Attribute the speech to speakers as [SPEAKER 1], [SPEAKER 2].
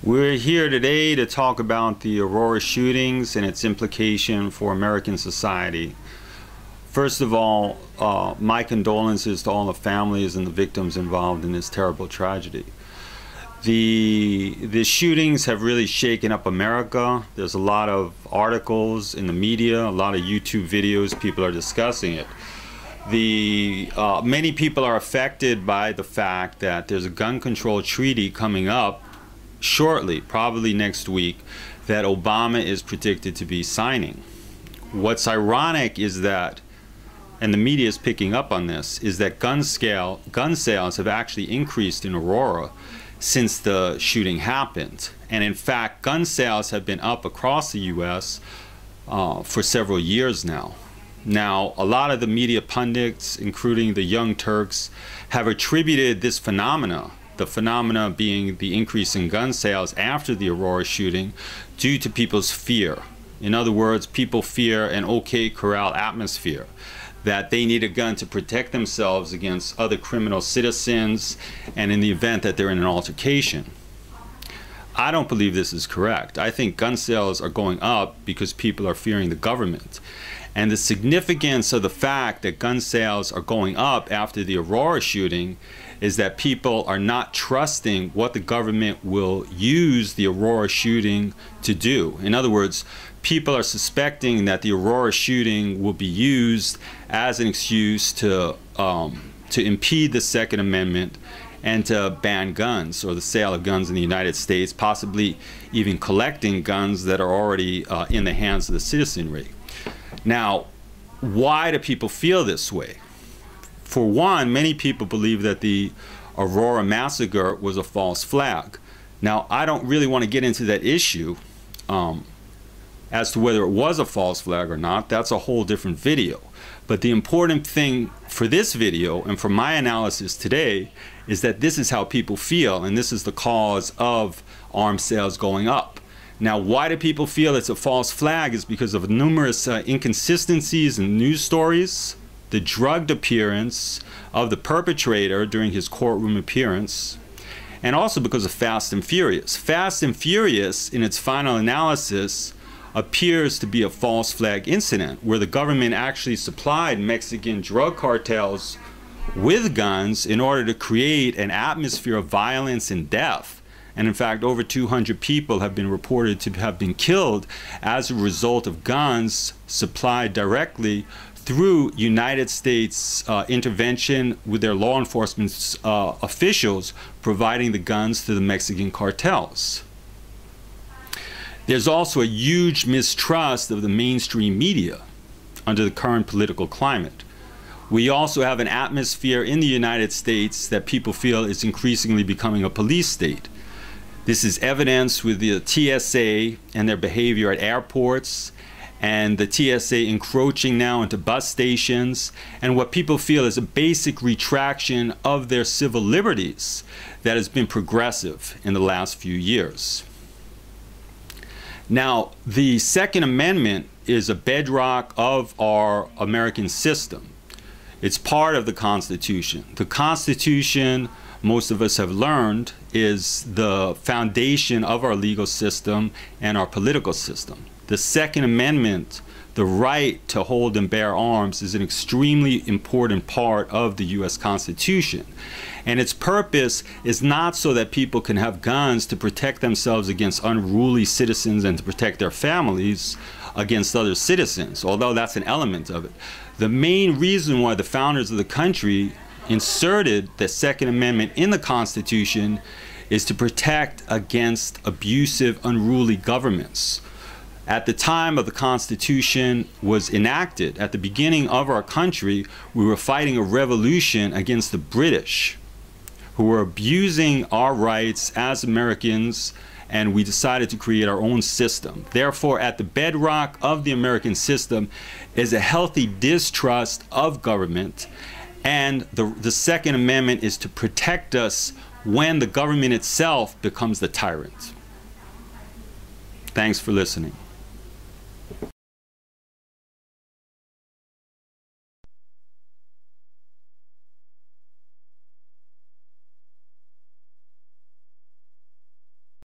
[SPEAKER 1] We're here today to talk about the Aurora shootings and its implication for American society. First of all, my condolences to all the families and the victims involved in this terrible tragedy. The shootings have really shaken up America. There's a lot of articles in the media, a lot of YouTube videos, people are discussing it. Many people are affected by the fact that there's a gun control treaty coming up shortly, probably next week, that Obama is predicted to be signing. What's ironic is that, and the media is picking up on this, is that gun sales have actually increased in Aurora since the shooting happened. And in fact, gun sales have been up across the U.S. For several years now. Now, a lot of the media pundits, including the Young Turks, have attributed this phenomena, the phenomena being the increase in gun sales after the Aurora shooting, due to people's fear. In other words, people fear an OK Corral atmosphere, that they need a gun to protect themselves against other criminal citizens and in the event that they're in an altercation. I don't believe this is correct. I think gun sales are going up because people are fearing the government. And the significance of the fact that gun sales are going up after the Aurora shooting is that people are not trusting what the government will use the Aurora shooting to do. In other words, people are suspecting that the Aurora shooting will be used as an excuse to impede the Second Amendment and to ban guns or the sale of guns in the United States, possibly even collecting guns that are already in the hands of the citizenry. Now, why do people feel this way? For one, many people believe that the Aurora massacre was a false flag. Now, I don't really want to get into that issue as to whether it was a false flag or not. That's a whole different video. But the important thing for this video and for my analysis today is that this is how people feel, and this is the cause of arms sales going up. Now, why do people feel it's a false flag is because of numerous inconsistencies in news stories, the drugged appearance of the perpetrator during his courtroom appearance, and also because of Fast and Furious. Fast and Furious, in its final analysis, appears to be a false flag incident where the government actually supplied Mexican drug cartels with guns in order to create an atmosphere of violence and death. And in fact, over 200 people have been reported to have been killed as a result of guns supplied directly through United States intervention with their law enforcement officials providing the guns to the Mexican cartels. There's also a huge mistrust of the mainstream media under the current political climate. We also have an atmosphere in the United States that people feel is increasingly becoming a police state. This is evidenced with the TSA and their behavior at airports, and the TSA encroaching now into bus stations, and what people feel is a basic retraction of their civil liberties that has been progressive in the last few years. Now, the Second Amendment is a bedrock of our American system. It's part of the Constitution. The Constitution, most of us have learned, is the foundation of our legal system and our political system. The Second Amendment, the right to hold and bear arms, is an extremely important part of the U.S. Constitution. And its purpose is not so that people can have guns to protect themselves against unruly citizens and to protect their families against other citizens, although that's an element of it. The main reason why the founders of the country inserted the Second Amendment in the Constitution is to protect against abusive, unruly governments. At the time of the Constitution was enacted, at the beginning of our country, we were fighting a revolution against the British, who were abusing our rights as Americans, and we decided to create our own system. Therefore, at the bedrock of the American system is a healthy distrust of government, and the Second Amendment is to protect us when the government itself becomes the tyrant. Thanks for listening.